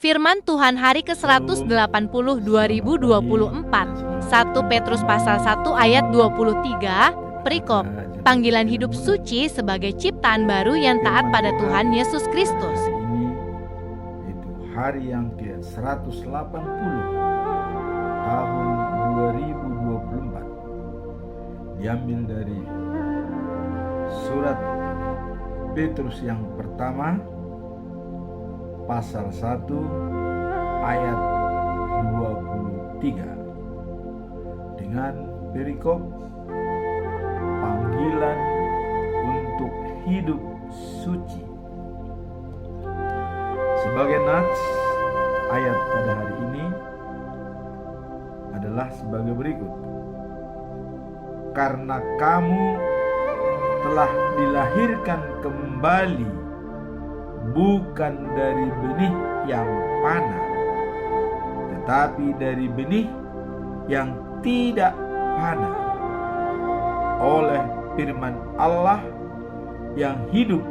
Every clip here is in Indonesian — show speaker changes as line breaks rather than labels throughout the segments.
Firman Tuhan hari ke-180 2024, 1 Petrus pasal 1 ayat 23, perikop, panggilan hidup suci sebagai ciptaan baru yang taat pada Tuhan Yesus Kristus.
Ini itu hari yang ke-180 tahun 2024. Diambil dari surat Petrus yang pertama pasal 1 ayat 23 dengan perikop panggilan untuk hidup suci. Sebagai nats ayat pada hari ini adalah sebagai berikut. Karena kamu telah dilahirkan kembali bukan dari benih yang panah, tetapi dari benih yang tidak panah, oleh firman Allah yang hidup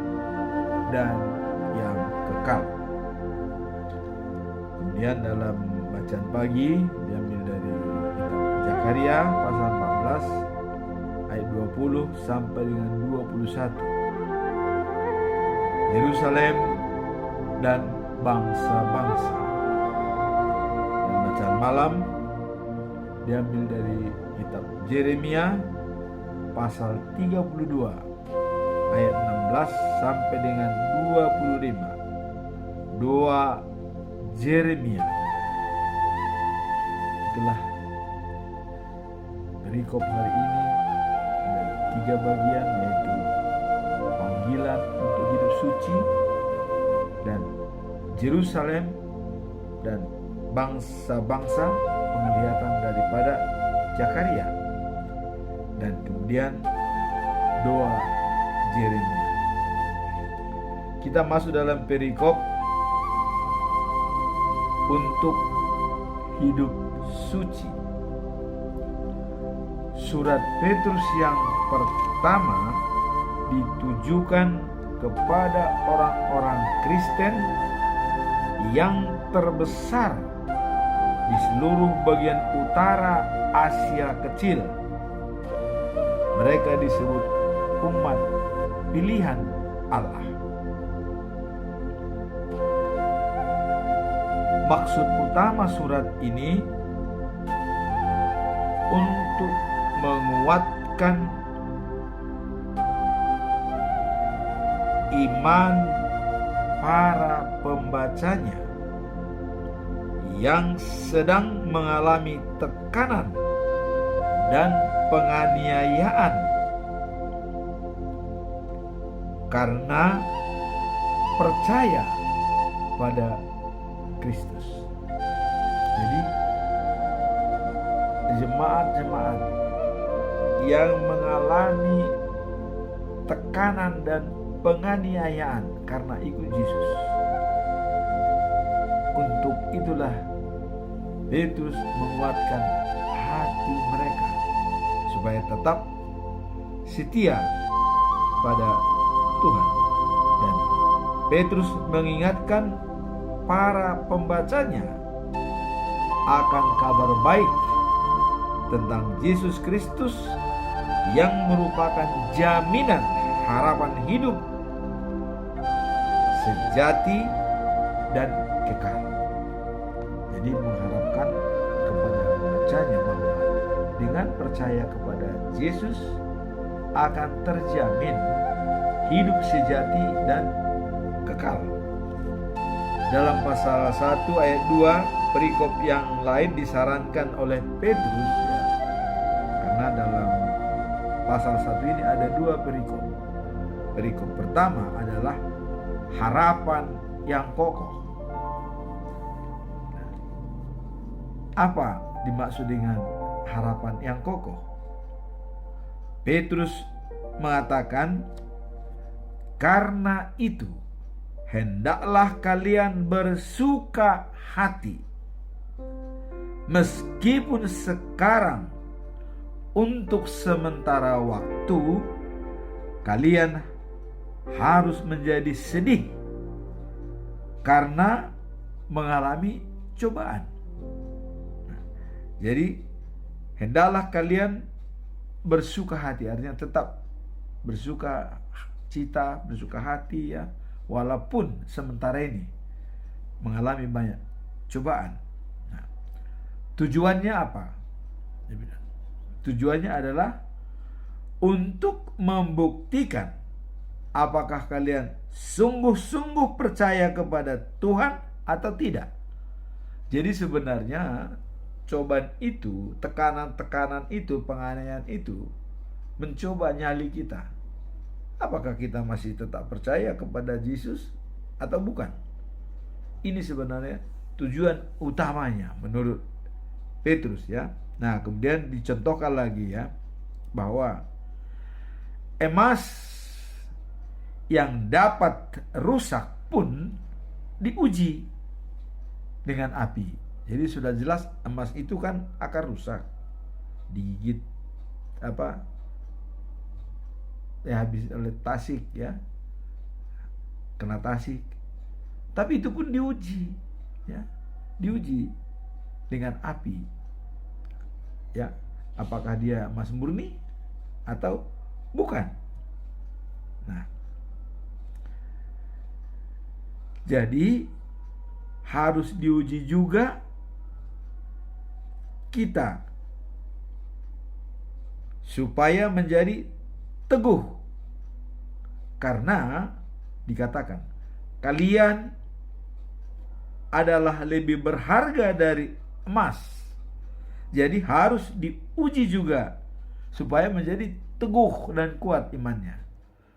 dan yang kekal. Kemudian dalam bacaan pagi diambil dari kitab Zakaria pasal 14 ayat 20 sampai dengan 21. Yerusalem dan bangsa-bangsa. Dan bacaan malam diambil dari kitab Yeremia pasal 32 ayat 16 sampai dengan 25. Doa Yeremia. Itulah perikop hari ini. Ada 3 bagian, yaitu panggilan untuk hidup suci, dan Yerusalem, dan bangsa-bangsa, penglihatan daripada Zakaria, dan kemudian doa Yeremia. Kita masuk dalam perikop untuk hidup suci. Surat Petrus yang pertama ditujukan kepada orang-orang Kristen yang terbesar di seluruh bagian utara Asia Kecil. Mereka disebut umat pilihan Allah. Maksud utama surat ini untuk menguatkan iman para pembacanya yang sedang mengalami tekanan dan penganiayaan karena percaya pada Kristus. Jadi jemaat-jemaat yang mengalami tekanan dan penganiayaan karena ikut Yesus, untuk itulah Petrus menguatkan hati mereka supaya tetap setia pada Tuhan. Dan Petrus mengingatkan para pembacanya akan kabar baik tentang Yesus Kristus yang merupakan jaminan harapan hidup sejati dan kekal. Jadi mengharapkan kepada pembacanya bahwa dengan percaya kepada Yesus akan terjamin hidup sejati dan kekal. Dalam pasal 1 ayat 2 perikop yang lain disarankan oleh Petrus, karena dalam pasal 1 ini ada 2 perikop. Perikop pertama adalah harapan yang kokoh. Apa dimaksud dengan harapan yang kokoh? Petrus mengatakan, karena itu hendaklah kalian bersuka hati, meskipun sekarang untuk sementara waktu kalian harus menjadi sedih karena mengalami cobaan. Jadi hendaklah kalian bersuka hati, artinya tetap bersuka cita, bersuka hati ya, walaupun sementara ini mengalami banyak cobaan. Nah, tujuannya apa? Tujuannya adalah untuk membuktikan apakah kalian sungguh-sungguh percaya kepada Tuhan atau tidak. Jadi sebenarnya cobaan itu, tekanan-tekanan itu, penganiayaan itu mencoba nyali kita. Apakah kita masih tetap percaya kepada Yesus atau bukan? Ini sebenarnya tujuan utamanya menurut Petrus ya. Nah, kemudian dicontohkan lagi ya, bahwa emas yang dapat rusak pun diuji dengan api. Jadi sudah jelas emas itu kan akan rusak, digigit habis oleh tasik ya, kena tasik. Tapi itu pun diuji ya, diuji dengan api ya, apakah dia emas murni atau bukan. Nah, jadi harus diuji juga kita supaya menjadi teguh, karena dikatakan kalian adalah lebih berharga dari emas. Jadi harus diuji juga supaya menjadi teguh dan kuat imannya.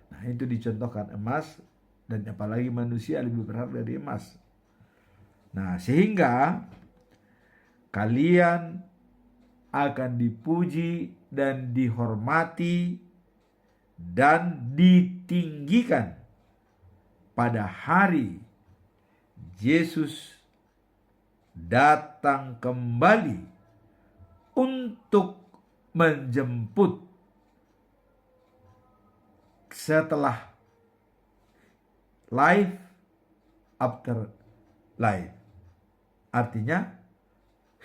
Nah, itu dicontohkan emas, dan apalagi manusia lebih berharga dari emas. Nah, sehingga kalian akan dipuji dan dihormati dan ditinggikan pada hari Yesus datang kembali untuk menjemput setelah life after life. Artinya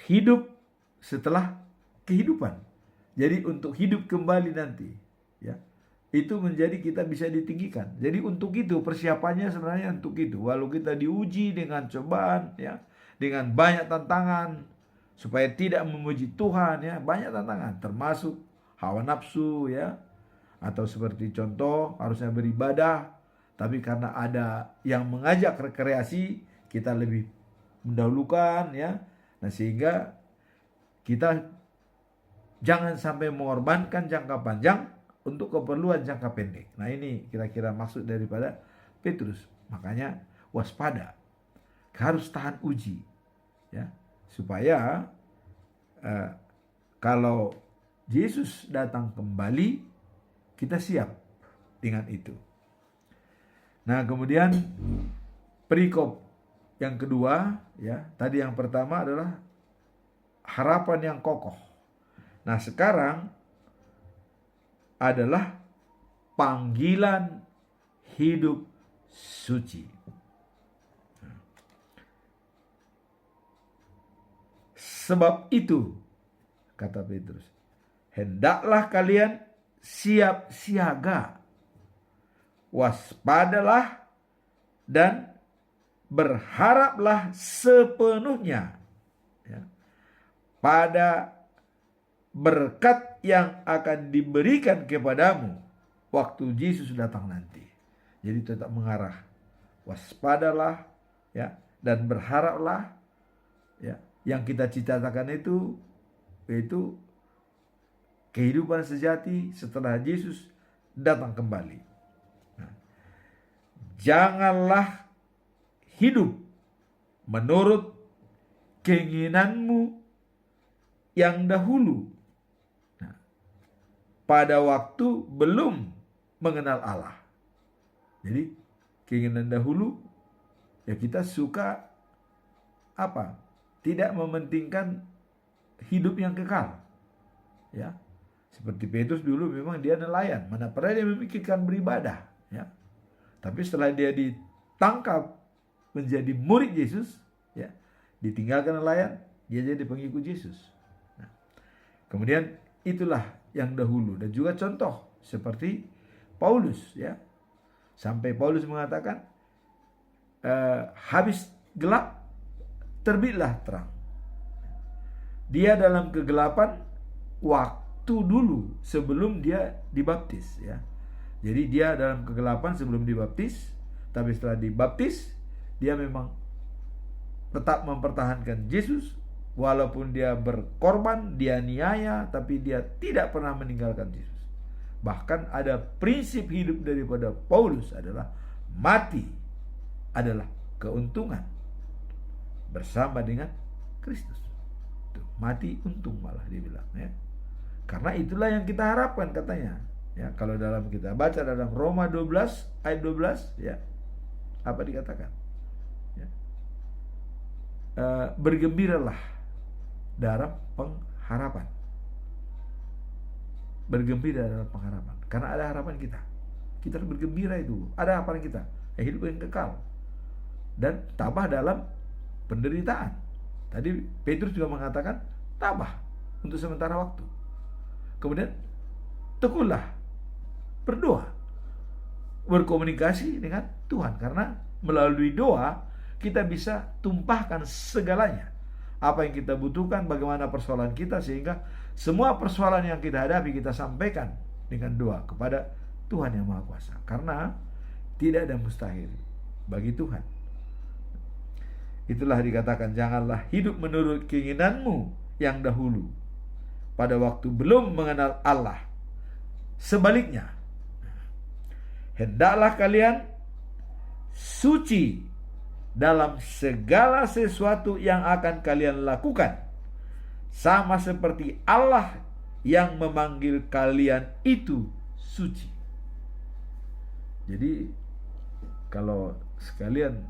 hidup setelah kehidupan. Jadi untuk hidup kembali nanti ya, itu menjadi kita bisa ditinggikan. Jadi untuk itu persiapannya sebenarnya untuk itu. Walau kita diuji dengan cobaan ya, dengan banyak tantangan supaya tidak memuji Tuhan ya, banyak tantangan termasuk hawa nafsu ya, atau seperti contoh harusnya beribadah, tapi karena ada yang mengajak rekreasi kita lebih mendahulukan ya. Nah, sehingga kita jangan sampai mengorbankan jangka panjang untuk keperluan jangka pendek. Nah, ini kira-kira maksud daripada Petrus. Makanya waspada, harus tahan uji ya, supaya kalau Yesus datang kembali kita siap dengan itu. Nah, kemudian perikop yang kedua ya, tadi yang pertama adalah harapan yang kokoh. Nah, sekarang adalah panggilan hidup suci. Sebab itu, kata Petrus, hendaklah kalian siap siaga, waspadalah dan berharaplah sepenuhnya ya, pada berkat yang akan diberikan kepadamu waktu Yesus datang nanti. Jadi tetap mengarah, waspadalah ya, dan berharaplah ya. Yang kita cita-citakan itu yaitu kehidupan sejati setelah Yesus datang kembali. Nah, janganlah hidup menurut keinginanmu yang dahulu. Nah, pada waktu belum mengenal Allah. Jadi keinginan dahulu ya, kita suka apa? Tidak mementingkan hidup yang kekal. Ya. Seperti Petrus dulu memang dia nelayan, mana pernah dia memikirkan beribadah, ya. Tapi setelah dia ditangkap menjadi murid Yesus, ditinggalkan nelayan, dia jadi pengikut Yesus. Nah, kemudian itulah yang dahulu, dan juga contoh seperti Paulus, ya, sampai Paulus mengatakan habis gelap terbitlah terang. Dia dalam kegelapan waktu dulu sebelum dia dibaptis, ya. Jadi dia dalam kegelapan sebelum dibaptis, tapi setelah dibaptis dia memang tetap mempertahankan Yesus, walaupun dia berkorban, dia niaya, tapi dia tidak pernah meninggalkan Yesus. Bahkan ada prinsip hidup daripada Paulus adalah mati adalah keuntungan bersama dengan Kristus. Tuh, mati untung malah dia bilang, ya. Karena itulah yang kita harapkan katanya. Ya, kalau dalam kita baca dalam Roma 12 ayat 12, ya, apa dikatakan? Ya. Bergembiralah dalam pengharapan. Bergembira dalam pengharapan, karena ada harapan kita. Kita harus bergembira itu. Ada harapan kita, hidup yang kekal dan tabah dalam penderitaan. Tadi Petrus juga mengatakan tabah untuk sementara waktu. Kemudian tekunlah, berdoa, berkomunikasi dengan Tuhan, karena melalui doa kita bisa tumpahkan segalanya, apa yang kita butuhkan, bagaimana persoalan kita, sehingga semua persoalan yang kita hadapi kita sampaikan dengan doa kepada Tuhan yang Maha Kuasa, karena tidak ada mustahil bagi Tuhan. Itulah dikatakan, janganlah hidup menurut keinginanmu yang dahulu pada waktu belum mengenal Allah. Sebaliknya, hendaklah kalian suci dalam segala sesuatu yang akan kalian lakukan, sama seperti Allah yang memanggil kalian itu suci. Jadi kalau sekalian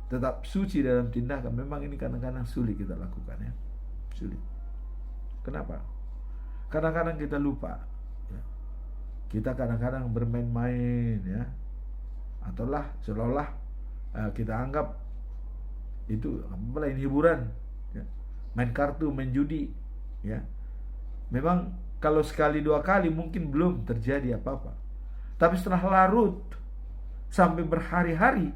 tetap suci dalam tindakan, memang ini kadang-kadang sulit kita lakukan, ya. Sulit. Kenapa? Kadang-kadang kita lupa, ya. Kita kadang-kadang bermain-main, ya, ataulah seolah-olah kita anggap itu lain hiburan, ya. Main kartu, main judi, ya. Memang kalau sekali dua kali mungkin belum terjadi apa-apa, tapi setelah larut sampai berhari-hari,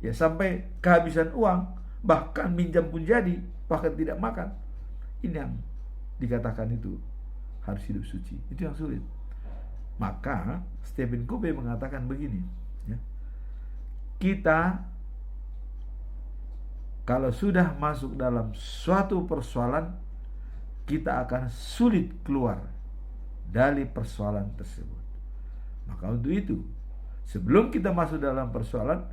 ya, sampai kehabisan uang, bahkan minjam pun jadi, bahkan tidak makan, ini yang dikatakan itu harus hidup suci. Itu yang sulit. Maka Stephen Covey mengatakan begini, ya, kita kalau sudah masuk dalam suatu persoalan, kita akan sulit keluar dari persoalan tersebut. Maka untuk itu, sebelum kita masuk dalam persoalan,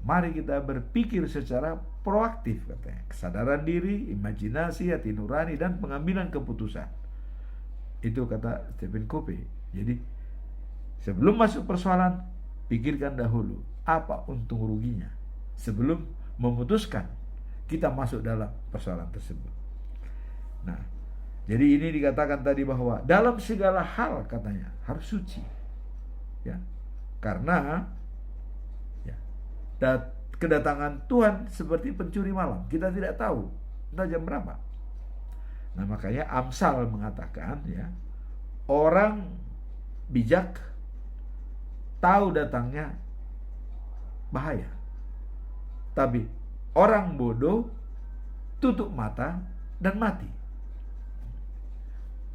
mari kita berpikir secara proaktif, katanya. Kesadaran diri, imajinasi, hati nurani, dan pengambilan keputusan. Itu kata Stephen Covey. Jadi sebelum masuk persoalan, pikirkan dahulu apa untung ruginya sebelum memutuskan kita masuk dalam persoalan tersebut. Nah, jadi ini dikatakan tadi bahwa dalam segala hal, katanya, harus suci, ya, karena kedatangan Tuhan seperti pencuri malam, kita tidak tahu entah jam berapa. Nah, makanya Amsal mengatakan, ya, orang bijak tahu datangnya bahaya, tapi orang bodoh tutup mata dan mati.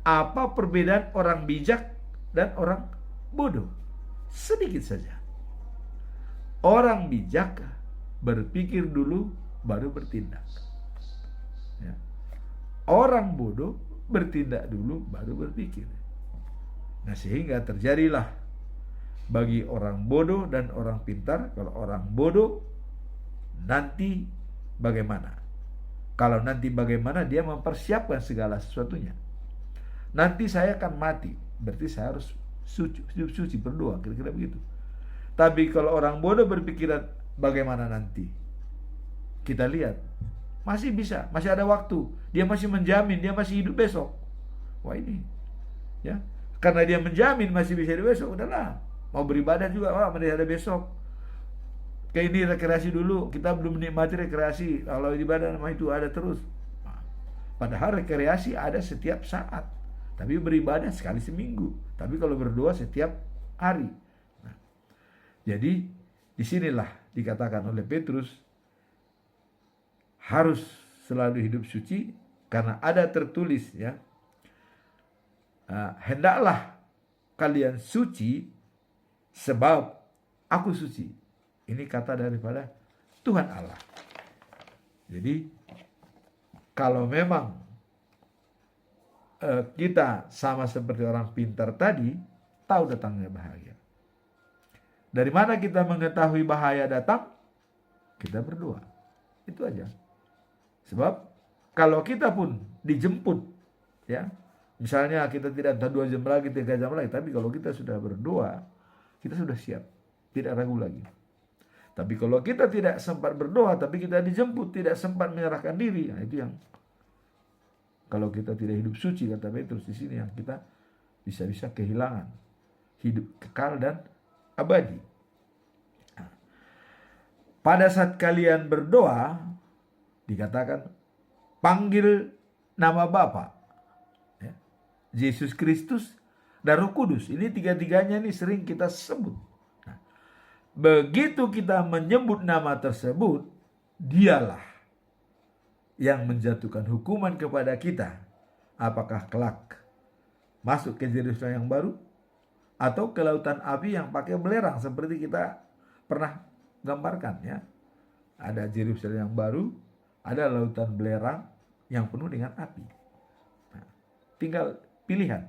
Apa perbedaan orang bijak dan orang bodoh? Sedikit saja. Orang bijak berpikir dulu baru bertindak, ya. Orang bodoh bertindak dulu baru berpikir. Nah, sehingga terjadilah bagi orang bodoh dan orang pintar. Kalau orang bodoh, nanti bagaimana? Kalau nanti bagaimana, dia mempersiapkan segala sesuatunya. Nanti saya akan mati, berarti saya harus suci, berdoa, kira-kira begitu. Tapi kalau orang bodoh berpikiran bagaimana nanti, kita lihat masih bisa, masih ada waktu, dia masih menjamin dia masih hidup besok. Wah, ini, ya, karena dia menjamin masih bisa hidup besok, udahlah, mau beribadah juga, wah, masih ada besok. Kayak ini rekreasi dulu, kita belum menikmati rekreasi. Kalau ibadah nama itu ada terus. Nah, padahal rekreasi ada setiap saat. Tapi beribadah sekali seminggu. Tapi kalau berdoa setiap hari. Nah, jadi disinilah dikatakan oleh Petrus harus selalu hidup suci karena ada tertulis ya. Hendaklah kalian suci sebab aku suci. Ini kata daripada Tuhan Allah. Jadi kalau memang kita sama seperti orang pintar tadi, tahu datangnya bahaya. Dari mana kita mengetahui bahaya datang? Kita berdoa. Itu aja. Sebab kalau kita pun dijemput, ya, misalnya kita tidak entah 2 jam lagi, 3 jam lagi, tapi kalau kita sudah berdoa, kita sudah siap, tidak ragu lagi. Tapi kalau kita tidak sempat berdoa, tapi kita dijemput, tidak sempat menyerahkan diri, nah itu yang kalau kita tidak hidup suci, kata Petrus di sini, yang kita bisa-bisa kehilangan hidup kekal dan abadi. Nah, pada saat kalian berdoa, dikatakan panggil nama Bapa, ya, Yesus Kristus dan Roh Kudus. Ini tiga-tiganya ini sering kita sebut. Nah, begitu kita menyebut nama tersebut, dialah yang menjatuhkan hukuman kepada kita. Apakah kelak masuk ke Yerusalem yang baru atau ke lautan api yang pakai belerang seperti kita pernah gambarkan, ya. Ada Yerusalem yang baru, ada lautan belerang yang penuh dengan api. Nah, tinggal pilihan.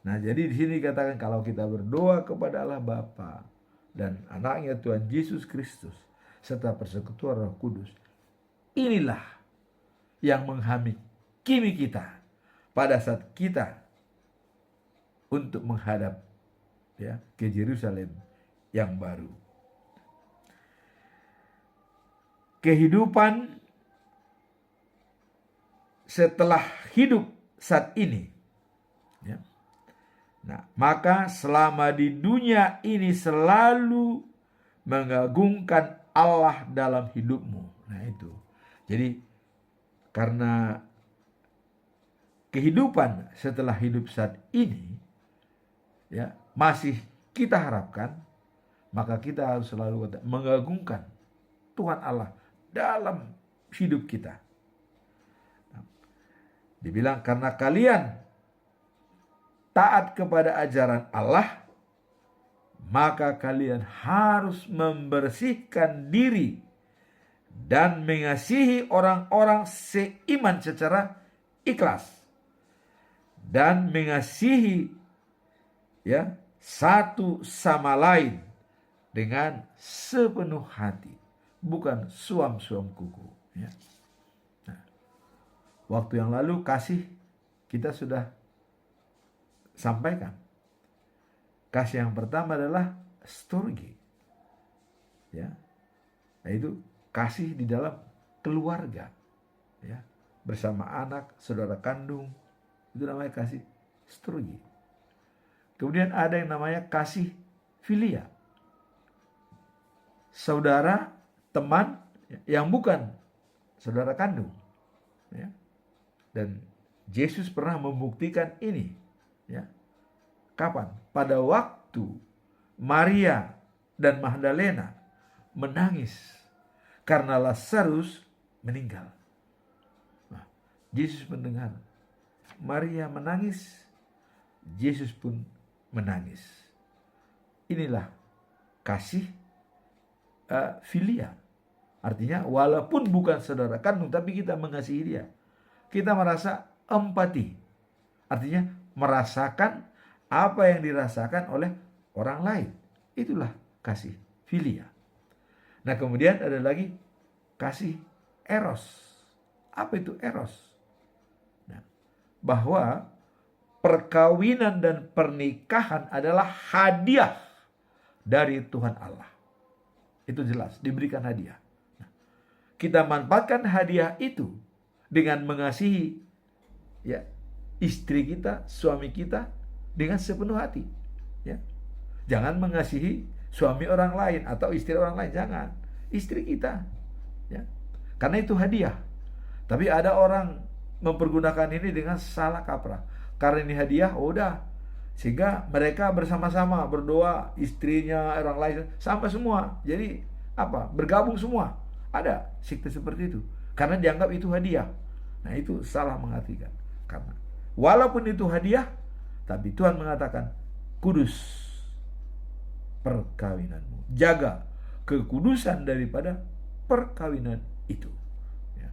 Nah, jadi di sini dikatakan kalau kita berdoa kepada Allah Bapa dan anaknya Tuhan Yesus Kristus serta persekutuan Roh Kudus, inilah yang menghakimi kita pada saat kita untuk menghadap, ya, ke Yerusalem yang baru. Kehidupan setelah hidup saat ini, ya. Nah, maka selama di dunia ini selalu mengagungkan Allah dalam hidupmu. Nah itu. Jadi karena kehidupan setelah hidup saat ini, ya, masih kita harapkan, maka kita harus selalu mengagungkan Tuhan Allah dalam hidup kita. Dibilang karena kalian taat kepada ajaran Allah, maka kalian harus membersihkan diri dan mengasihi orang-orang seiman secara ikhlas dan mengasihi, ya, satu sama lain dengan sepenuh hati, bukan suam-suam kuku, ya. Nah, waktu yang lalu kasih kita sudah sampaikan. Kasih yang pertama adalah storge, ya, yaitu kasih di dalam keluarga, ya, bersama anak, saudara kandung, itu namanya kasih storge. Kemudian ada yang namanya kasih filia, saudara, teman yang bukan saudara kandung, ya. Dan Yesus pernah membuktikan ini, ya. Kapan? Pada waktu Maria dan Magdalena menangis karena Lazarus meninggal. Nah, Yesus mendengar Maria menangis, Yesus pun menangis. Inilah kasih filia. Artinya walaupun bukan saudara kandung, tapi kita mengasihi dia. Kita merasa empati. Artinya merasakan apa yang dirasakan oleh orang lain. Itulah kasih filia. Nah, kemudian ada lagi kasih eros. Apa itu eros? Nah, bahwa perkawinan dan pernikahan adalah hadiah dari Tuhan Allah. Itu jelas, diberikan hadiah. Nah, kita manfaatkan hadiah itu dengan mengasihi, ya, istri kita, suami kita dengan sepenuh hati, ya. Jangan mengasihi suami orang lain atau istri orang lain, jangan. Istri kita, ya. Karena itu hadiah. Tapi ada orang mempergunakan ini dengan salah kaprah. Karena ini hadiah, udah. Sehingga mereka bersama-sama berdoa, istrinya, orang lain, sampai semua. Jadi apa? Bergabung semua. Ada sekte seperti itu. Karena dianggap itu hadiah. Nah, itu salah mengartikan. Karena walaupun itu hadiah, tapi Tuhan mengatakan kudus perkawinanmu. Jaga kekudusan daripada perkawinan itu. Ya.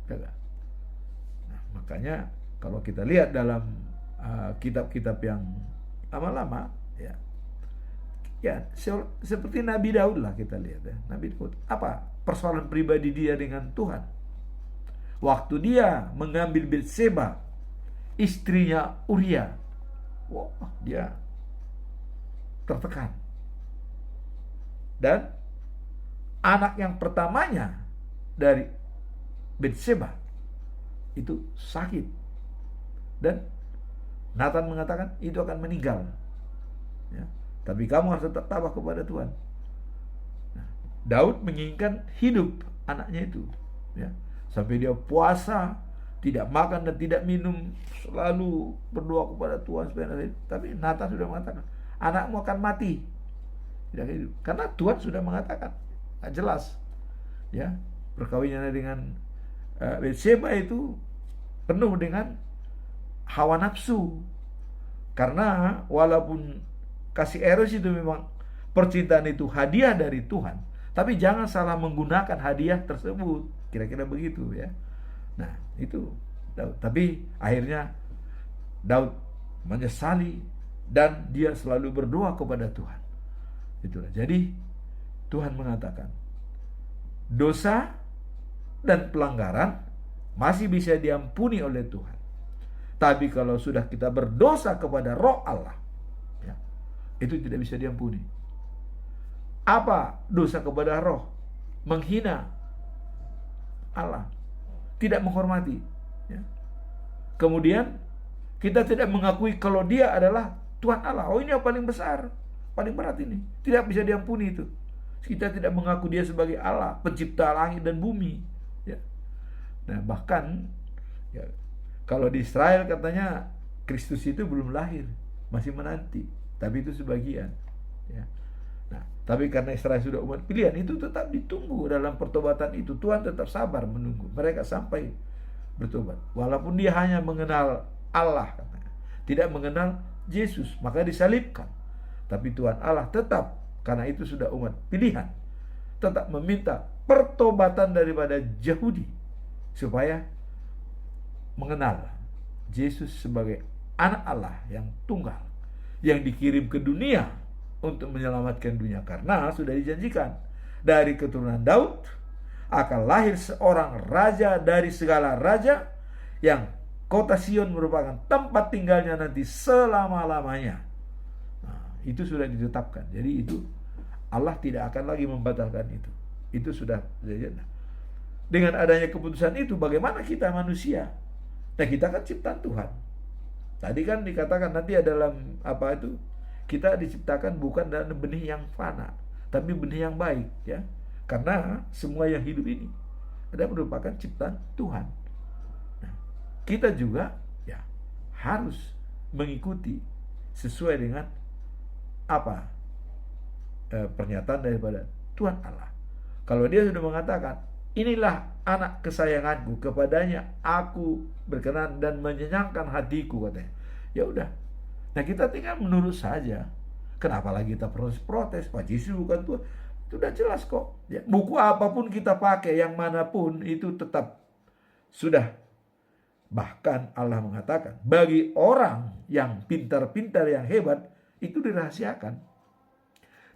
Jaga. Nah, makanya kalau kita lihat dalam kitab-kitab yang lama-lama, ya seperti Nabi Daud lah kita lihat ya. Nabi Daud, apa persoalan pribadi dia dengan Tuhan? Waktu dia mengambil Batseba, istrinya Uria, wah, dia tertekan. Dan anak yang pertamanya dari Batseba itu sakit. Dan Nathan mengatakan itu akan meninggal. Ya. Tapi kamu harus tetap tabah kepada Tuhan. Nah, Daud menginginkan hidup anaknya itu. Ya. Sampai dia puasa, tidak makan dan tidak minum, selalu berdoa kepada Tuhan. Tapi Nathan sudah mengatakan, anakmu akan mati. Tidak hidup. Karena Tuhan sudah mengatakan, jelas. Ya, perkawinannya dengan Batseba itu penuh dengan hawa nafsu. Karena walaupun kasih eros itu memang percintaan itu hadiah dari Tuhan, tapi jangan salah menggunakan hadiah tersebut. Kira-kira begitu ya. Nah, itu Daud. Tapi akhirnya Daud menyesali dan dia selalu berdoa kepada Tuhan. Itulah. Jadi Tuhan mengatakan dosa dan pelanggaran masih bisa diampuni oleh Tuhan. Tapi kalau sudah kita berdosa kepada Roh Allah, ya, itu tidak bisa diampuni. Apa dosa kepada Roh? Menghina Allah, tidak menghormati. Ya. Kemudian kita tidak mengakui kalau Dia adalah Tuhan Allah. Oh, ini yang paling besar, paling berat ini. Tidak bisa diampuni itu. Kita tidak mengaku Dia sebagai Allah, pencipta langit dan bumi. Ya. Nah, bahkan ya, kalau di Israel katanya Kristus itu belum lahir, masih menanti. Tapi itu sebagian. Ya. Nah, tapi karena Israel sudah umat pilihan, itu tetap ditunggu dalam pertobatan itu. Tuhan tetap sabar menunggu mereka sampai bertobat. Walaupun dia hanya mengenal Allah, katanya, tidak mengenal Yesus, maka disalibkan. Tapi Tuhan Allah tetap, karena itu sudah umat pilihan, tetap meminta pertobatan daripada Yahudi supaya mengenal Yesus sebagai anak Allah yang tunggal, yang dikirim ke dunia untuk menyelamatkan dunia. Karena sudah dijanjikan dari keturunan Daud akan lahir seorang raja dari segala raja, yang kota Sion merupakan tempat tinggalnya nanti selama-lamanya. Nah, itu sudah ditetapkan. Jadi itu Allah tidak akan lagi membatalkan itu. Itu sudah. Dengan adanya keputusan itu, bagaimana kita manusia? Nah, kita kan ciptaan Tuhan. Tadi kan dikatakan nanti dalam apa itu, kita diciptakan bukan dalam benih yang fana, tapi benih yang baik, ya. Karena semua yang hidup ini adalah merupakan ciptaan Tuhan. Nah, kita juga ya harus mengikuti sesuai dengan apa pernyataan daripada Tuhan Allah. Kalau Dia sudah mengatakan, inilah anak kesayanganku, kepadanya aku berkenan dan menyenangkan hatiku, katanya. Ya udah. Nah, kita tinggal menurut saja. Kenapa lagi kita protes? Pak Yesus bukan Tuhan. Itu udah jelas kok. Ya, buku apapun kita pakai, yang manapun itu tetap sudah. Bahkan Allah mengatakan, bagi orang yang pintar-pintar, yang hebat, itu dirahasiakan.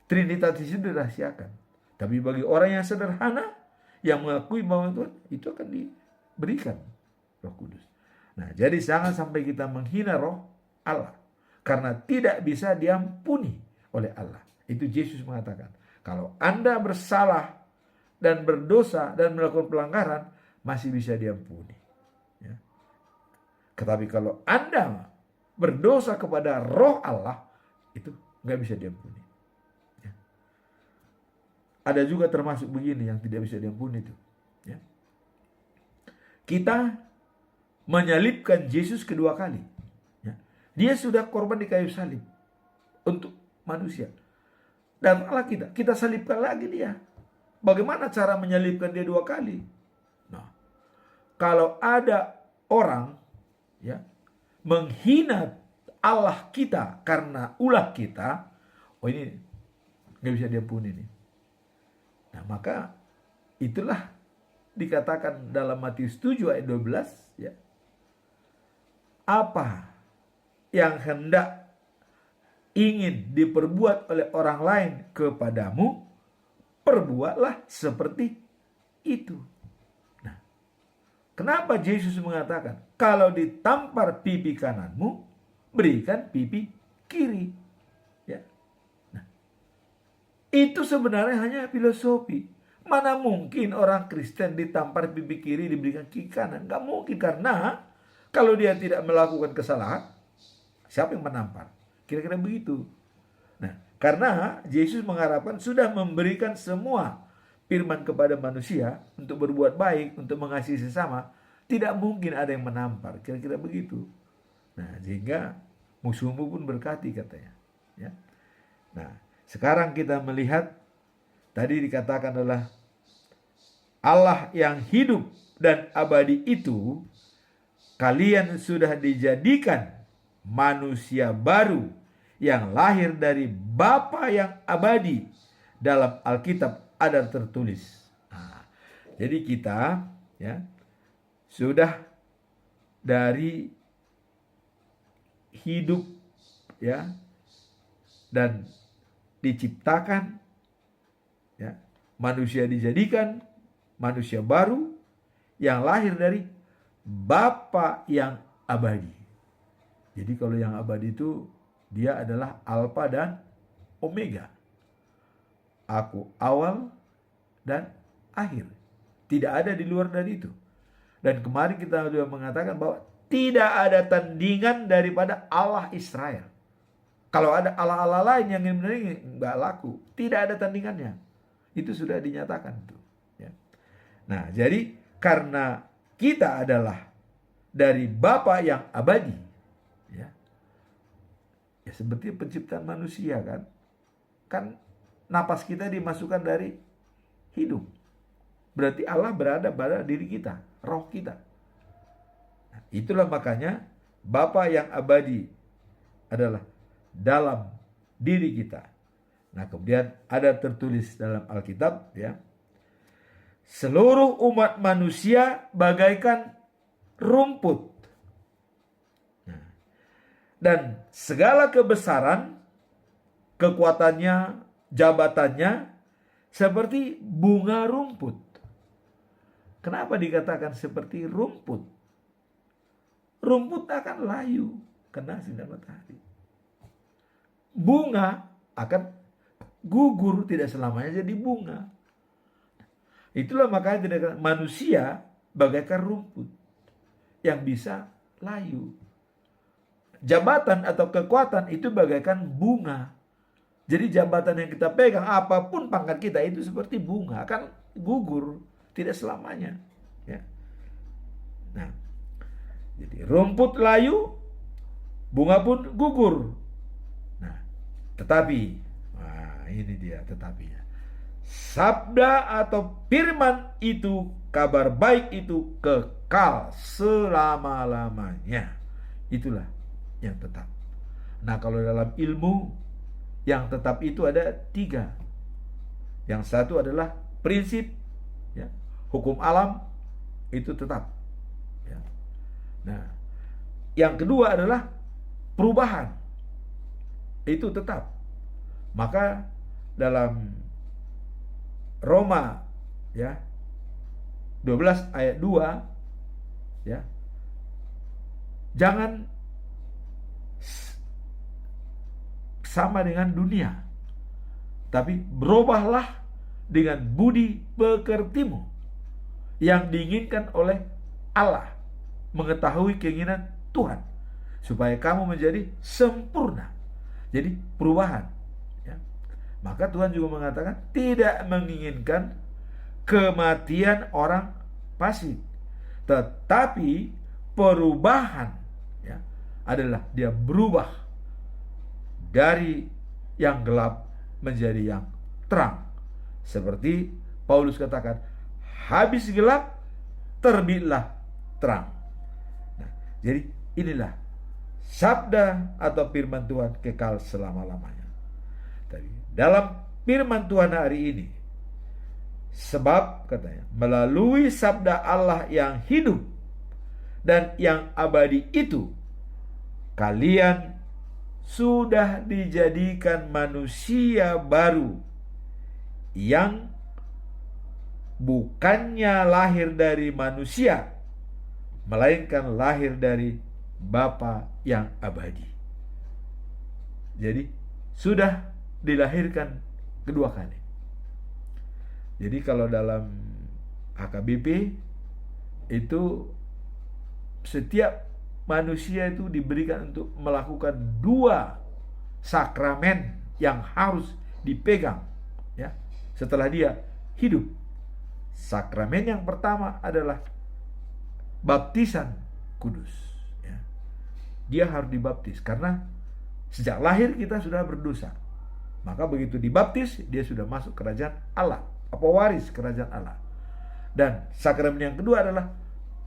Trinitas itu dirahasiakan. Tapi bagi orang yang sederhana, yang mengakui bahwa Tuhan, itu akan diberikan Roh Kudus. Nah, jadi jangan sampai kita menghina Roh Allah, karena tidak bisa diampuni oleh Allah. Itu Yesus mengatakan, kalau Anda bersalah dan berdosa dan melakukan pelanggaran, masih bisa diampuni. Ya. Tetapi kalau Anda berdosa kepada Roh Allah, itu nggak bisa diampuni. Ya. ada juga termasuk begini yang tidak bisa diampuni itu. Ya. Kita menyalibkan Yesus kedua kali. Ya. Dia sudah korban di kayu salib untuk manusia. Dan malah kita salibkan lagi dia. Bagaimana cara menyalibkan dia dua kali? Nah, kalau ada orang ya menghina Allah kita karena ulah kita, oh ini nggak bisa diampuni nih. Nah, maka itulah dikatakan dalam Matius 7 ayat 12 ya. Apa yang hendak ingin diperbuat oleh orang lain kepadamu, perbuatlah seperti itu. Nah, kenapa Yesus mengatakan, kalau ditampar pipi kananmu, berikan pipi kiri. Ya. Nah, itu sebenarnya hanya filosofi. Mana mungkin orang Kristen ditampar pipi kiri diberikan kiri kanan? Gak mungkin, karena kalau dia tidak melakukan kesalahan, siapa yang menampar? Kira-kira begitu. Nah, karena Yesus mengharapkan sudah memberikan semua firman kepada manusia untuk berbuat baik, untuk mengasihi sesama, tidak mungkin ada yang menampar. Kira-kira begitu. Nah, sehingga musuhmu pun berkati katanya. Ya. Nah, sekarang kita melihat tadi dikatakan adalah Allah yang hidup dan abadi itu, kalian sudah dijadikan manusia baru yang lahir dari Bapa yang abadi. Dalam Alkitab ada tertulis. Nah, jadi kita ya sudah dari hidup ya dan diciptakan ya, manusia dijadikan manusia baru yang lahir dari Bapa yang abadi. Jadi kalau yang abadi itu dia adalah Alfa dan Omega. Aku awal dan akhir. Tidak ada di luar dari itu. Dan kemarin kita sudah mengatakan bahwa tidak ada tandingan daripada Allah Israel. Kalau ada Allah-Allah lain yang nggak laku, tidak ada tandingannya. Itu sudah dinyatakan tuh. Ya. Nah, jadi karena kita adalah dari Bapa yang abadi, ya, ya seperti penciptaan manusia kan napas kita dimasukkan dari hidup. Berarti Allah berada pada diri kita, roh kita. Nah, itulah makanya Bapa yang abadi adalah dalam diri kita. Nah, kemudian ada tertulis dalam Alkitab ya. Seluruh umat manusia bagaikan rumput. Nah, dan segala kebesaran, kekuatannya, jabatannya seperti bunga rumput. Kenapa dikatakan seperti rumput? Rumput akan layu kena sinar matahari. Bunga akan gugur, tidak selamanya jadi bunga. Itulah makanya dikatakan manusia bagaikan rumput yang bisa layu. Jabatan atau kekuatan itu bagaikan bunga. Jadi jabatan yang kita pegang, apapun pangkat kita, itu seperti bunga, akan gugur, tidak selamanya. Ya. Nah, jadi rumput layu, bunga pun gugur. Nah, tetapi, nah ini dia tetapinya. Sabda atau firman itu, kabar baik itu kekal selama-lamanya. Itulah yang tetap. Nah, kalau dalam ilmu, yang tetap itu ada 3. Yang satu adalah prinsip, ya, hukum alam itu tetap. Ya. Nah, yang kedua adalah perubahan, itu tetap. Maka dalam Roma ya 12 ayat 2 ya, jangan sama dengan dunia, tapi berubahlah dengan budi pekertimu yang diinginkan oleh Allah, mengetahui keinginan Tuhan, supaya kamu menjadi sempurna. Jadi perubahan ya. Maka Tuhan juga mengatakan tidak menginginkan kematian orang fasik, tetapi perubahan, ya, adalah dia berubah dari yang gelap menjadi yang terang. Seperti Paulus katakan, habis gelap terbitlah terang. Nah, jadi inilah sabda atau firman Tuhan kekal selama-lamanya. Tapi dalam firman Tuhan hari ini, sebab katanya melalui sabda Allah yang hidup dan yang abadi itu, kalian sudah dijadikan manusia baru yang bukannya lahir dari manusia, melainkan lahir dari Bapa yang abadi. Jadi sudah dilahirkan kedua kali. Jadi kalau dalam HKBP itu setiap manusia itu diberikan untuk melakukan 2 sakramen yang harus dipegang, ya, setelah dia hidup. Sakramen yang pertama adalah baptisan kudus, ya. Dia harus dibaptis karena sejak lahir kita sudah berdosa. Maka begitu dibaptis, dia sudah masuk kerajaan Allah, apa waris kerajaan Allah. Dan sakramen yang kedua adalah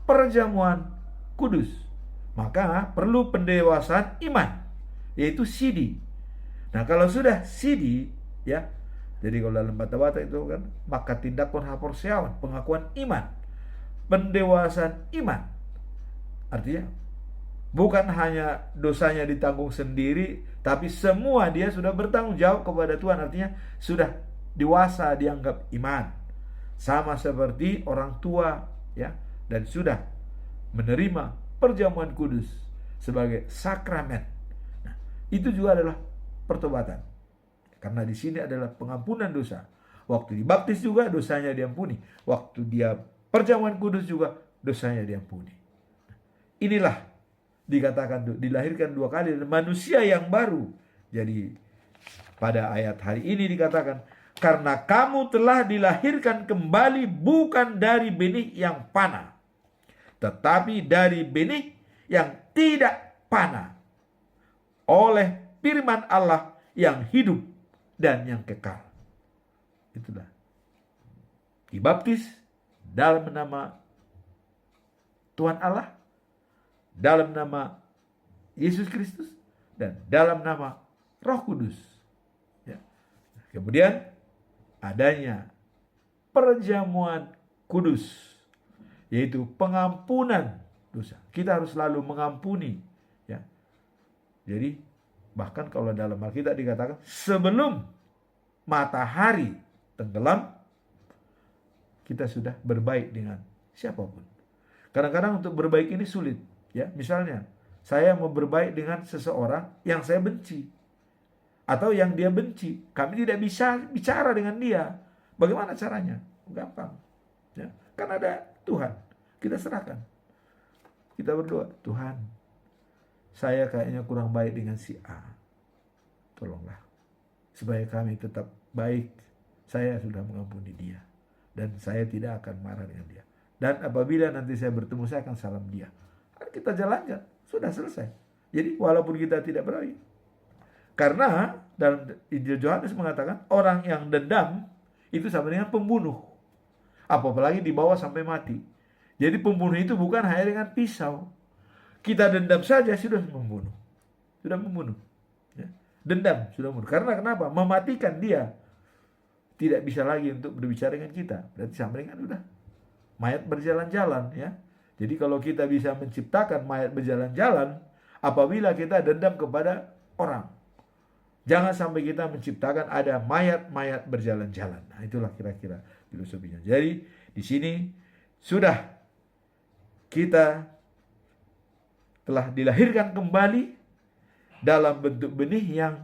perjamuan kudus. Maka perlu pendewasaan iman, yaitu sidi. Nah, kalau sudah sidi, ya, jadi kalau dalam bata-bata itu kan, maka tindakan haporseawan, pengakuan iman, pendewasaan iman. Artinya bukan hanya dosanya ditanggung sendiri, tapi semua dia sudah bertanggung jawab kepada Tuhan. Artinya sudah dewasa, dianggap iman, sama seperti orang tua, ya, dan sudah menerima perjamuan kudus sebagai sakramen. Nah, itu juga adalah pertobatan. Karena di sini adalah pengampunan dosa. Waktu dibaptis juga dosanya diampuni. Waktu dia perjamuan kudus juga dosanya diampuni. Inilah dikatakan dilahirkan 2 kali, manusia yang baru. Jadi pada ayat hari ini dikatakan, karena kamu telah dilahirkan kembali bukan dari benih yang panah, tetapi dari benih yang tidak panah, oleh firman Allah yang hidup dan yang kekal. Itulah dibaptis dalam nama Tuhan Allah, dalam nama Yesus Kristus, dan dalam nama Roh Kudus, ya. Kemudian adanya perjamuan kudus, yaitu pengampunan dosa. Kita harus selalu mengampuni, ya. Jadi bahkan kalau dalam Alkitab dikatakan sebelum matahari tenggelam, kita sudah berbaik dengan siapapun. Kadang-kadang untuk berbaik ini sulit, ya. Misalnya saya mau berbaik dengan seseorang yang saya benci atau yang dia benci, kami tidak bisa bicara dengan dia. Bagaimana caranya? Gampang, ya. Kan ada Tuhan, kita serahkan. Kita berdoa, Tuhan, saya kayaknya kurang baik dengan si A. Tolonglah, supaya kami tetap baik. Saya sudah mengampuni dia, dan saya tidak akan marah dengan dia. Dan apabila nanti saya bertemu, saya akan salam dia. Kita jalankan, sudah selesai. Jadi walaupun kita tidak berbaik. Karena dalam Injil Yohanes mengatakan, orang yang dendam itu sama dengan pembunuh. Apalagi dibawa sampai mati. Jadi pembunuh itu bukan hanya dengan pisau. Kita dendam saja sudah membunuh. Sudah membunuh. Ya. Dendam sudah membunuh. Karena kenapa? Mematikan dia. Tidak bisa lagi untuk berbicara dengan kita. Berarti sama dengan udah mayat berjalan-jalan, ya. Jadi kalau kita bisa menciptakan mayat berjalan-jalan, apabila kita dendam kepada orang, jangan sampai kita menciptakan ada mayat-mayat berjalan-jalan. Nah, itulah kira-kira filosofinya. Jadi di sini sudah kita telah dilahirkan kembali dalam bentuk benih yang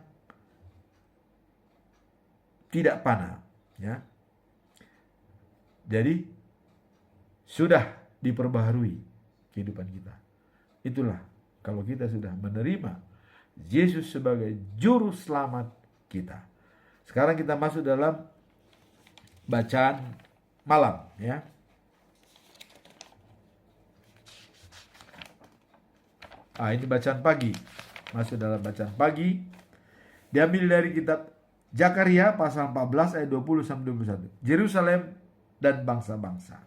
tidak panah, ya. Jadi sudah diperbaharui kehidupan kita. Itulah kalau kita sudah menerima Yesus sebagai juru selamat kita. Sekarang kita masuk dalam bacaan malam, ya. Ini bacaan pagi. Masuk dalam bacaan pagi. Diambil dari kitab Zakaria pasal 14 ayat 20 sampai 21. Yerusalem dan bangsa-bangsa.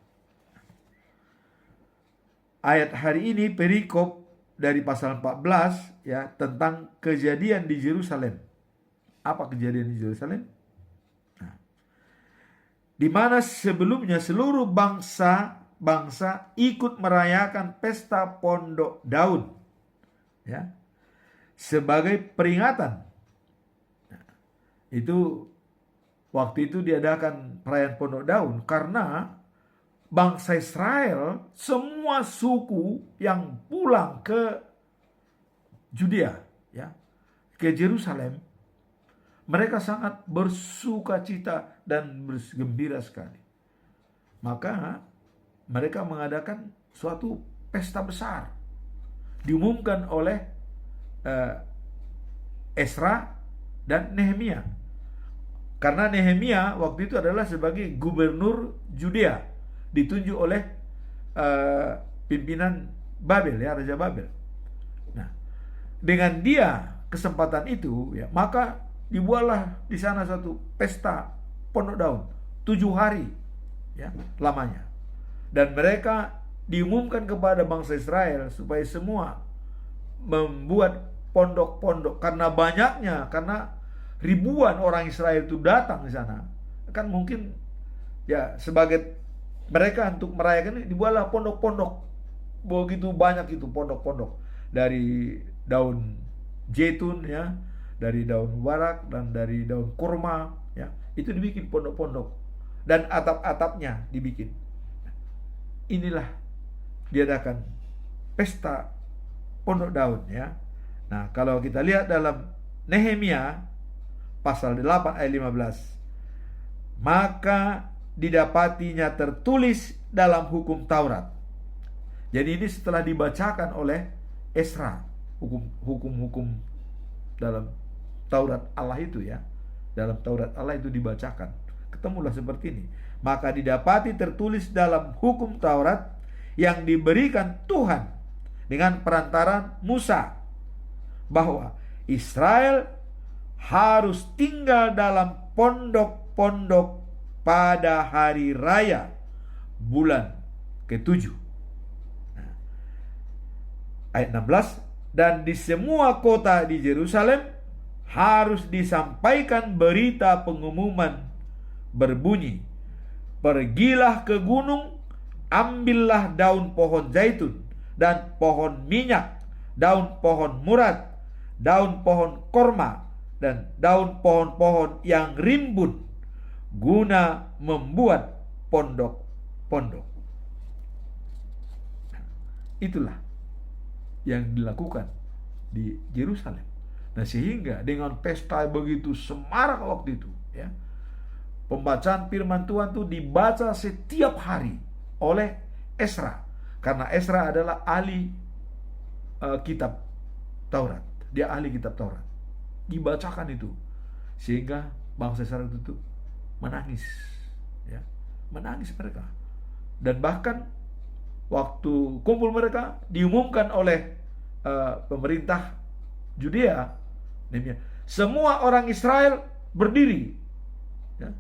Ayat hari ini perikop dari pasal 14 ya tentang kejadian di Yerusalem. Apa kejadian di Yerusalem? Di mana sebelumnya seluruh bangsa ikut merayakan pesta Pondok Daun, ya, sebagai peringatan. Itu waktu itu diadakan perayaan Pondok Daun karena bangsa Israel, semua suku yang pulang ke Judea, ya, ke Yerusalem, mereka sangat bersuka cita dan bergembira sekali. Maka mereka mengadakan suatu pesta besar. Diumumkan oleh Ezra dan Nehemia. Karena Nehemia waktu itu adalah sebagai gubernur Judea, ditunjuk oleh pimpinan Babel, ya, Raja Babel. Nah, dengan dia kesempatan itu, ya, maka dibuatlah di sana satu pesta Pondok Daun 7 hari, ya, lamanya. Dan mereka diumumkan kepada bangsa Israel supaya semua membuat pondok-pondok karena banyaknya, karena ribuan orang Israel itu datang di sana. Kan mungkin ya sebagai mereka untuk merayakan ini dibuatlah pondok-pondok. Begitu banyak itu pondok-pondok dari daun zaitun, ya, dari daun warak dan dari daun kurma, ya. Itu dibikin pondok-pondok dan atap-atapnya dibikin. Inilah diadakan pesta Pondok Daun, ya. Nah, kalau kita lihat dalam Nehemia pasal 8 ayat 15, maka didapatinya tertulis dalam hukum Taurat. Jadi ini setelah dibacakan oleh Ezra, hukum-hukum dalam Taurat Allah itu, ya. Dalam Taurat Allah itu dibacakan. Ketemulah seperti ini. Maka didapati tertulis dalam hukum Taurat yang diberikan Tuhan dengan perantaran Musa, bahwa Israel harus tinggal dalam pondok-pondok pada hari raya bulan ke-7. Nah, ayat 16, dan di semua kota di Yerusalem harus disampaikan berita pengumuman berbunyi, pergilah ke gunung, ambillah daun pohon zaitun dan pohon minyak, daun pohon murad, daun pohon korma, dan daun pohon-pohon yang rimbun, guna membuat pondok-pondok. Itulah yang dilakukan di Yerusalem. Nah, sehingga dengan pesta begitu semarak waktu itu, ya, pembacaan firman Tuhan itu dibaca setiap hari oleh Ezra, karena Ezra adalah ahli kitab Taurat. Dia ahli kitab Taurat. Dibacakan itu sehingga bangsa Israel itu menangis, ya, menangis mereka. Dan bahkan waktu kumpul mereka diumumkan oleh pemerintah Judea, semua orang Israel berdiri, ya,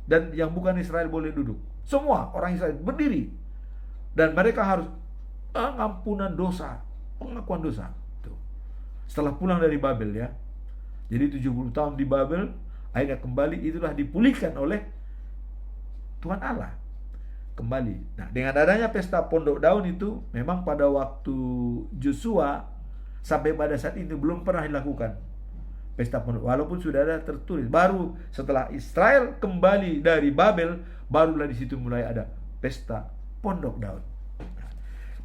dan yang bukan Israel boleh duduk. Semua orang Israel berdiri dan mereka harus pengampunan dosa, pengakuan dosa. Tuh. Setelah pulang dari Babel, ya. Jadi 70 tahun di Babel, akhirnya kembali, itulah dipulihkan oleh Tuhan Allah. Kembali. Nah, dengan adanya pesta Pondok Daun itu memang pada waktu Yosua sampai pada saat ini belum pernah dilakukan pesta Pondok, walaupun sudah ada tertulis. Baru setelah Israel kembali dari Babel, barulah di situ mulai ada pesta Pondok Daun.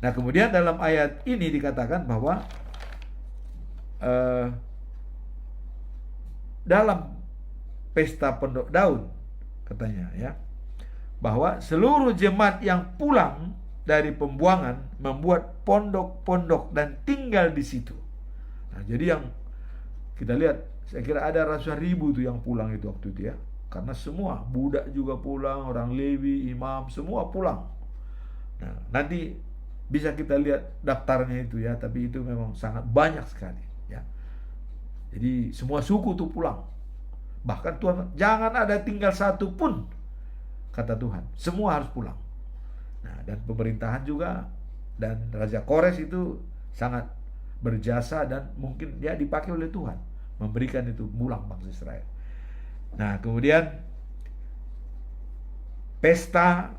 Nah, kemudian dalam ayat ini dikatakan bahwa dalam pesta Pondok Daun, katanya, ya, bahwa seluruh jemaat yang pulang dari pembuangan membuat pondok-pondok dan tinggal di situ. Nah, jadi yang kita lihat Saya kira ada ratusan ribu tuh yang pulang itu waktu itu ya. Karena semua, budak juga pulang, orang Lewi, imam, semua pulang. Nah, nanti bisa kita lihat daftarnya itu ya, tapi itu memang sangat banyak sekali ya. Jadi semua suku tuh pulang. Bahkan Tuhan, jangan ada tinggal satu pun, kata Tuhan. Semua harus pulang. Nah, dan pemerintahan juga, dan Raja Kores itu sangat berjasa dan mungkin dia dipakai oleh Tuhan memberikan itu pulang bangsa Israel. Nah, kemudian pesta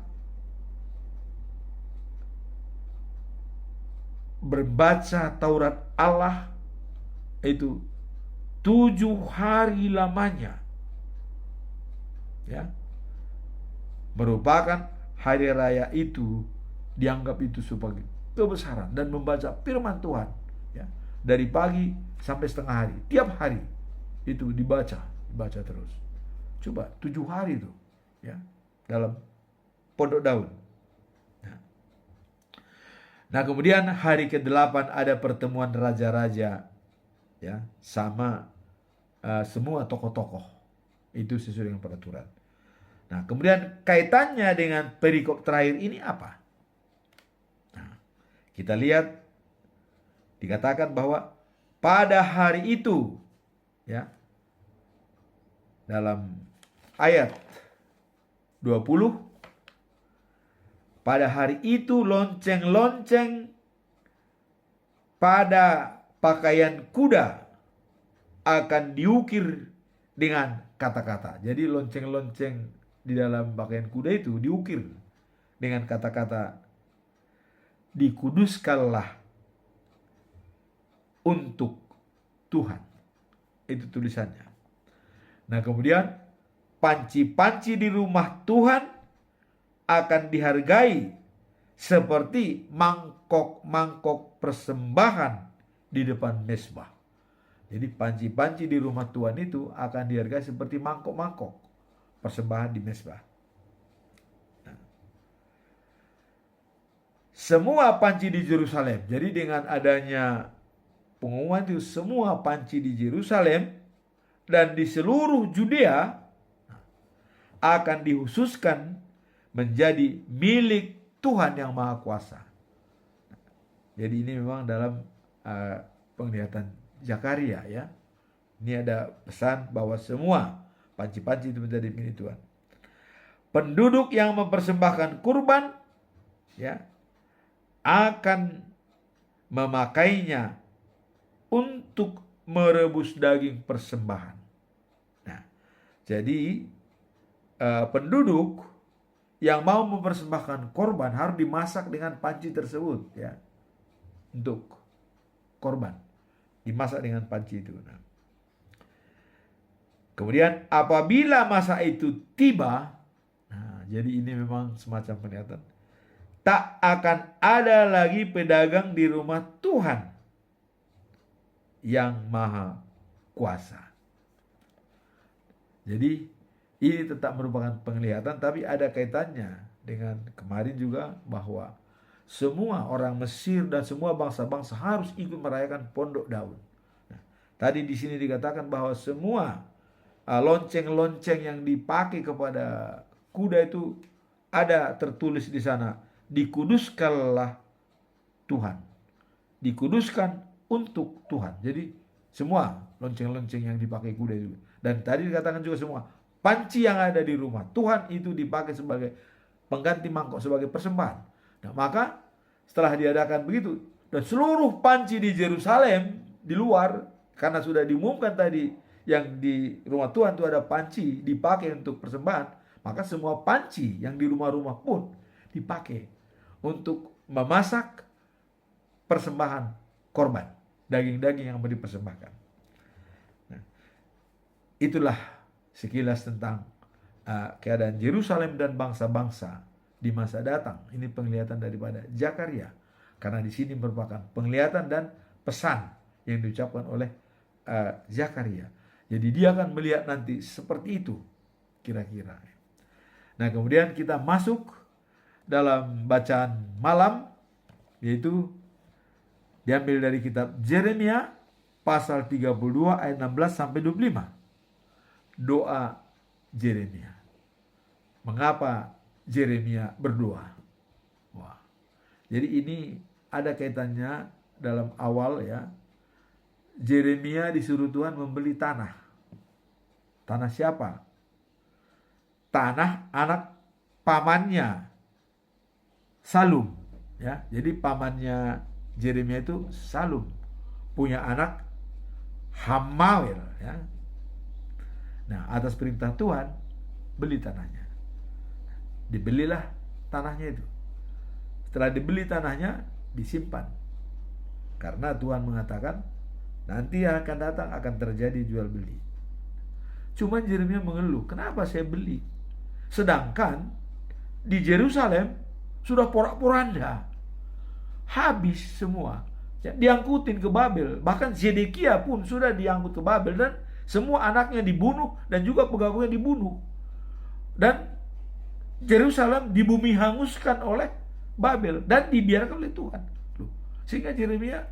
membaca Taurat Allah itu 7 hari lamanya, ya, merupakan hari raya itu dianggap itu sebagai kebesaran dan membaca firman Tuhan, ya, dari pagi sampai setengah hari, tiap hari itu dibaca terus. Coba 7 hari itu, ya, dalam Pondok Daun. Nah, kemudian hari ke-8 ada pertemuan raja-raja, ya, sama semua tokoh-tokoh. Itu sesuai dengan peraturan. Nah, kemudian kaitannya dengan perikop terakhir ini apa? Nah, kita lihat dikatakan bahwa pada hari itu, ya, dalam ayat 20, pada hari itu lonceng-lonceng pada pakaian kuda akan diukir dengan kata-kata. Jadi lonceng-lonceng di dalam pakaian kuda itu diukir dengan kata-kata, dikuduskanlah untuk Tuhan. Itu tulisannya. Nah, kemudian panci-panci di rumah Tuhan akan dihargai seperti mangkok-mangkok persembahan di depan mezbah. Jadi panci-panci di rumah Tuhan itu akan dihargai seperti mangkok-mangkok persembahan di mezbah. Nah, semua panci di Yerusalem. Jadi dengan adanya pengumuman itu, semua panci di Yerusalem dan di seluruh Judea akan dikhususkan menjadi milik Tuhan yang Maha Kuasa. Jadi ini memang dalam penglihatan Zakaria, ya. Ini ada pesan bahwa semua panci-panci itu menjadi milik Tuhan. Penduduk yang mempersembahkan kurban, ya, akan memakainya untuk merebus daging persembahan. Nah, jadi penduduk yang mau mempersembahkan korban harus dimasak dengan panci tersebut, ya, untuk korban dimasak dengan panci itu. Nah, kemudian apabila masa itu tiba, nah, jadi ini memang semacam penglihatan, tak akan ada lagi pedagang di rumah Tuhan yang Maha Kuasa. Jadi ini tetap merupakan penglihatan, tapi ada kaitannya dengan kemarin juga bahwa semua orang Mesir dan semua bangsa-bangsa harus ikut merayakan Pondok Daun. Nah, tadi di sini dikatakan bahwa semua lonceng-lonceng yang dipakai kepada kuda itu ada tertulis di sana, dikuduskanlah Tuhan, dikuduskan untuk Tuhan. Jadi semua lonceng-lonceng yang dipakai kuda itu, dan tadi dikatakan juga semua panci yang ada di rumah Tuhan itu dipakai sebagai pengganti mangkok, sebagai persembahan. Nah, maka setelah diadakan begitu, dan seluruh panci di Yerusalem di luar, karena sudah diumumkan tadi yang di rumah Tuhan itu ada panci dipakai untuk persembahan, maka semua panci yang di rumah-rumah pun dipakai untuk memasak persembahan korban, daging-daging yang mau dipersembahkan. Nah, itulah sekilas tentang keadaan Yerusalem dan bangsa-bangsa di masa datang. Ini penglihatan daripada Zakaria, karena di sini merupakan penglihatan dan pesan yang diucapkan oleh Zakaria. Jadi dia akan melihat nanti seperti itu kira-kira. Nah, kemudian kita masuk dalam bacaan malam, yaitu diambil dari kitab Yeremia pasal 32 ayat 16 sampai 25. Doa Yeremia. Mengapa Yeremia berdoa? Wah. Jadi ini ada kaitannya dalam awal ya. Yeremia disuruh Tuhan membeli tanah. Tanah siapa? Tanah anak pamannya Salum ya. Jadi pamannya Yeremia itu Salum, punya anak Hamawel ya. Nah, atas perintah Tuhan beli tanahnya. Dibelilah tanahnya itu. Setelah dibeli tanahnya disimpan. Karena Tuhan mengatakan nanti yang akan datang akan terjadi jual beli. Cuman Yeremia mengeluh, kenapa saya beli? Sedangkan di Yerusalem sudah porak-poranda, habis semua, ya, diangkutin ke Babel. Bahkan Zedekia pun sudah diangkut ke Babel dan semua anaknya dibunuh dan juga pegawainya dibunuh. Dan Yerusalem dibumi hanguskan oleh Babel dan dibiarkan oleh Tuhan. Sehingga Yeremia,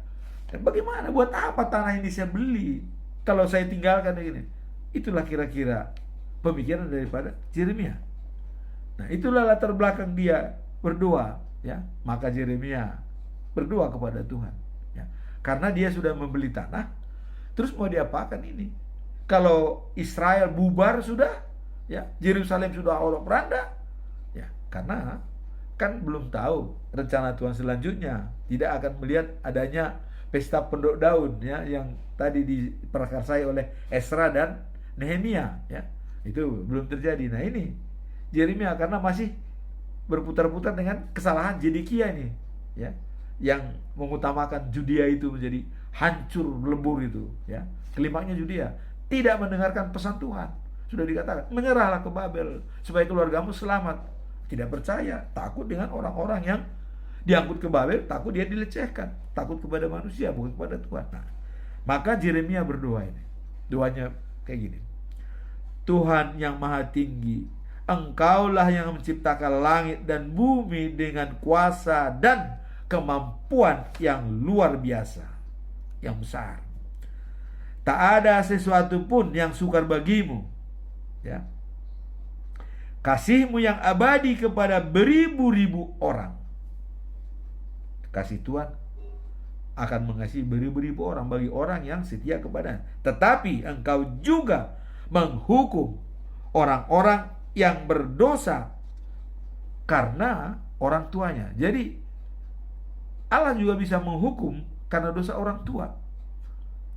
bagaimana, buat apa tanah ini saya beli kalau saya tinggalkan begini? Itulah kira-kira pemikiran daripada Yeremia. Nah, itulah latar belakang dia berdoa ya. Maka Yeremia berdoa kepada Tuhan ya. Karena dia sudah membeli tanah, terus mau diapakan ini? Kalau Israel bubar sudah ya, Yerusalem sudah orok-randa ya, karena kan belum tahu rencana Tuhan selanjutnya. Tidak akan melihat adanya pesta pendok daun ya, yang tadi diprakarsai oleh Esra dan Nehemia ya. Itu belum terjadi. Nah, ini Yeremia karena masih berputar-putar dengan kesalahan Zedekia ini ya, yang mengutamakan Judea itu menjadi hancur lebur itu ya. Klimaknya Judea tidak mendengarkan pesan Tuhan. Sudah dikatakan menyerahlah ke Babel supaya keluargamu selamat. Tidak percaya, takut dengan orang-orang yang diangkut ke Babel, takut dia dilecehkan, takut kepada manusia bukan kepada Tuhan. Nah, maka Yeremia berdoa ini. Doanya kayak gini. Tuhan yang maha tinggi, Engkaulah yang menciptakan langit dan bumi dengan kuasa dan kemampuan yang luar biasa, yang besar. Tak ada sesuatu pun yang sukar bagimu ya. Kasih-Mu yang abadi kepada beribu-ribu orang. Kasih Tuhan akan mengasihi beribu-ribu orang bagi orang yang setia kepadanya. Tetapi Engkau juga menghukum orang-orang yang berdosa karena orang tuanya. Jadi Allah juga bisa menghukum karena dosa orang tua.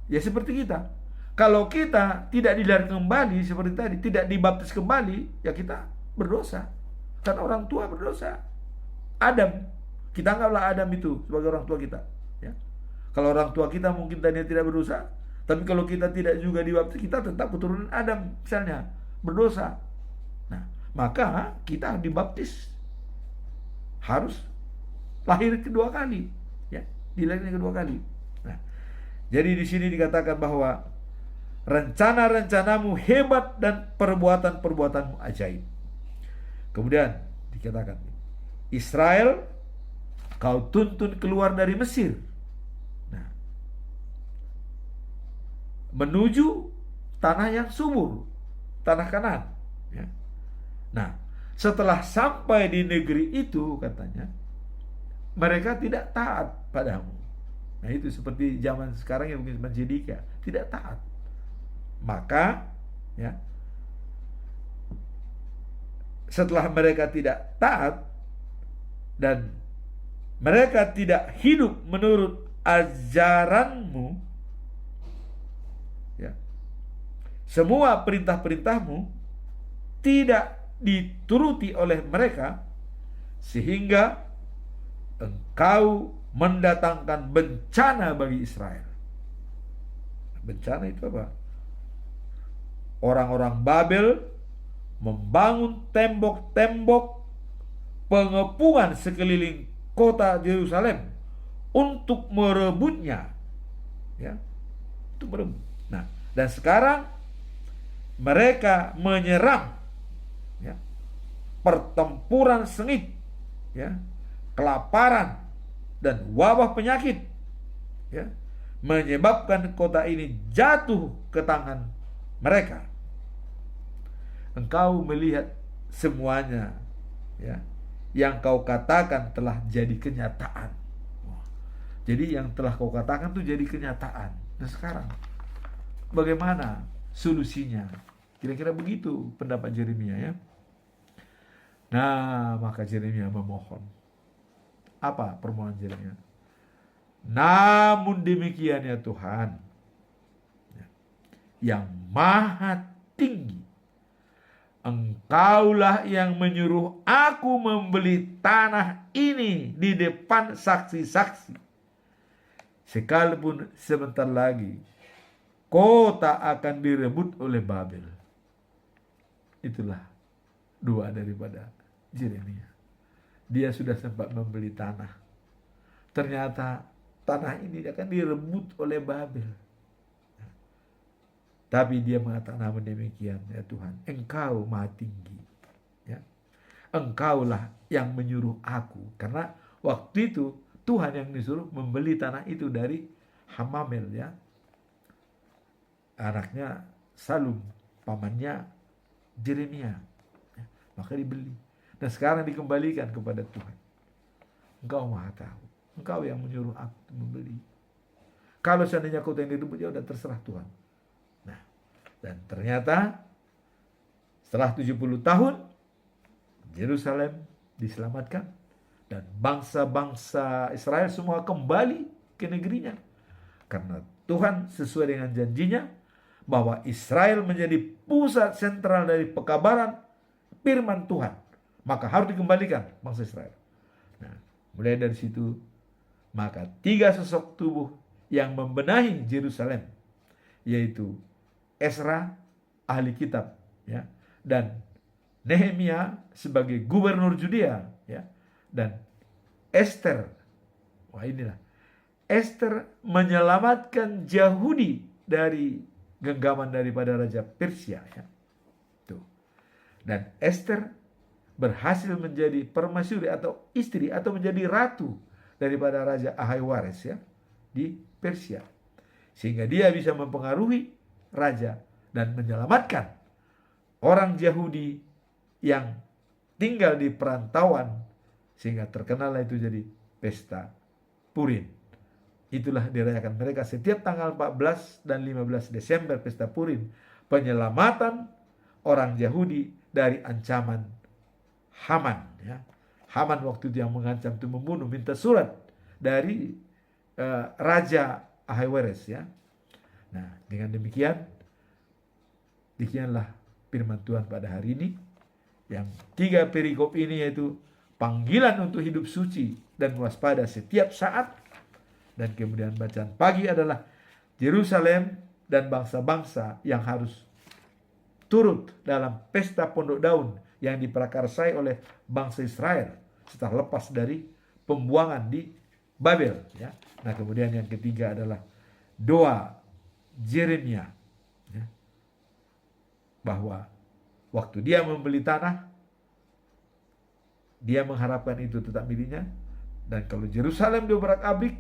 Ya seperti kita. Kalau kita tidak dilahirkan kembali seperti tadi, tidak dibaptis kembali, ya kita berdosa. Karena orang tua berdosa. Adam, kita anggaplah Adam itu sebagai orang tua kita. Ya. Kalau orang tua kita mungkin tadinya tidak berdosa, tapi kalau kita tidak juga dibaptis, kita tetap keturunan Adam misalnya, berdosa. Nah, maka kita dibaptis. Harus lahir kedua kali. Ya, dilahirkan kedua kali. Nah, jadi di sini dikatakan bahwa rencana-rencanamu hebat dan perbuatan-perbuatanmu ajaib. Kemudian dikatakan, Israel kau tuntun keluar dari Mesir. Nah, menuju tanah yang subur, tanah Kanaan. Ya. Nah, setelah sampai di negeri itu katanya, mereka tidak taat padamu. Nah, itu seperti zaman sekarang yang mungkin Zedekia, tidak taat. Maka ya, setelah mereka tidak taat dan mereka tidak hidup menurut ajaranmu ya, semua perintah-perintahmu tidak dituruti oleh mereka, sehingga engkau mendatangkan bencana bagi Israel. Bencana itu apa? Orang-orang Babel membangun tembok-tembok pengepungan sekeliling kota Yerusalem untuk merebutnya, ya, untuk merebut. Nah, dan sekarang mereka menyerang, ya, pertempuran sengit, ya, kelaparan dan wabah penyakit, ya, menyebabkan kota ini jatuh ke tangan mereka. Engkau melihat semuanya, ya, yang kau katakan telah jadi kenyataan. Jadi yang telah kau katakan itu jadi kenyataan. Nah sekarang bagaimana solusinya? Kira-kira begitu pendapat Yeremia, ya. Nah, maka Yeremia memohon. Apa permohonan Yeremia? Namun demikian ya Tuhan, yang maha tinggi, Engkaulah yang menyuruh aku membeli tanah ini di depan saksi-saksi. Sekalipun sebentar lagi kota akan direbut oleh Babel. Itulah doa daripada Yeremia. Dia sudah sempat membeli tanah. Ternyata tanah ini akan direbut oleh Babel. Tapi dia mengatakan, namun demikian ya Tuhan, Engkau maha tinggi, ya. Engkaulah yang menyuruh aku. Karena waktu itu Tuhan yang disuruh membeli tanah itu dari Hamamel, ya, anaknya Salum, pamannya Yeremia, ya. Maka dibeli. Dan sekarang dikembalikan kepada Tuhan. Engkau maha tahu. Engkau yang menyuruh aku membeli. Kalau seandainya kota yang direbut, ya udah terserah Tuhan. Nah, dan ternyata setelah 70 tahun Yerusalem diselamatkan dan bangsa-bangsa Israel semua kembali ke negerinya. Karena Tuhan sesuai dengan janjinya bahwa Israel menjadi pusat sentral dari pekabaran firman Tuhan. Maka harus dikembalikan bangsa Israel. Nah, mulai dari situ maka 3 sosok tubuh yang membenahi Yerusalem, yaitu Ezra ahli kitab, ya, dan Nehemia sebagai gubernur Yudea, ya, dan Esther. Wah, inilah Esther menyelamatkan Yahudi dari genggaman daripada Raja Persia, ya. Tuh. Dan Esther berhasil menjadi permaisuri atau istri atau menjadi ratu daripada Raja Ahasuerus, ya, di Persia. Sehingga dia bisa mempengaruhi raja dan menyelamatkan orang Yahudi yang tinggal di perantauan, sehingga terkenal itu jadi pesta Purim. Itulah dirayakan mereka setiap tanggal 14 dan 15 Desember, pesta Purim, penyelamatan orang Yahudi dari ancaman Haman, ya. Haman waktu itu yang mengancam itu membunuh, minta surat dari Raja Ahasuerus, ya. Nah, dengan demikian demikianlah firman Tuhan pada hari ini. Yang 3 perikop ini yaitu panggilan untuk hidup suci dan waspada setiap saat. Dan kemudian bacaan pagi adalah Yerusalem dan bangsa-bangsa yang harus turut dalam pesta pondok daun yang diprakarsai oleh bangsa Israel setelah lepas dari pembuangan di Babel, ya. Nah, kemudian yang ketiga adalah doa Yeremia, ya, bahwa waktu dia membeli tanah, dia mengharapkan itu tetap miliknya, dan kalau Yerusalem diobrak-abrik,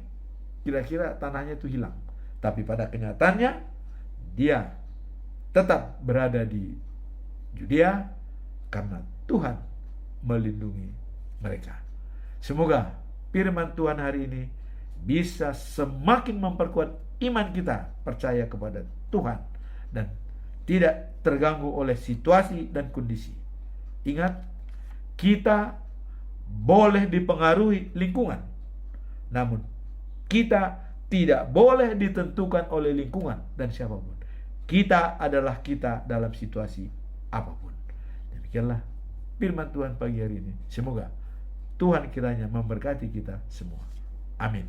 kira-kira tanahnya itu hilang. Tapi pada kenyataannya dia tetap berada di Yudea karena Tuhan melindungi mereka. Semoga firman Tuhan hari ini bisa semakin memperkuat iman kita percaya kepada Tuhan dan tidak terganggu oleh situasi dan kondisi. Ingat, kita boleh dipengaruhi lingkungan, namun kita tidak boleh ditentukan oleh lingkungan dan siapapun. Kita adalah kita dalam situasi apapun. Demikianlah firman Tuhan pagi hari ini. Semoga Tuhan kiranya memberkati kita semua. Amin.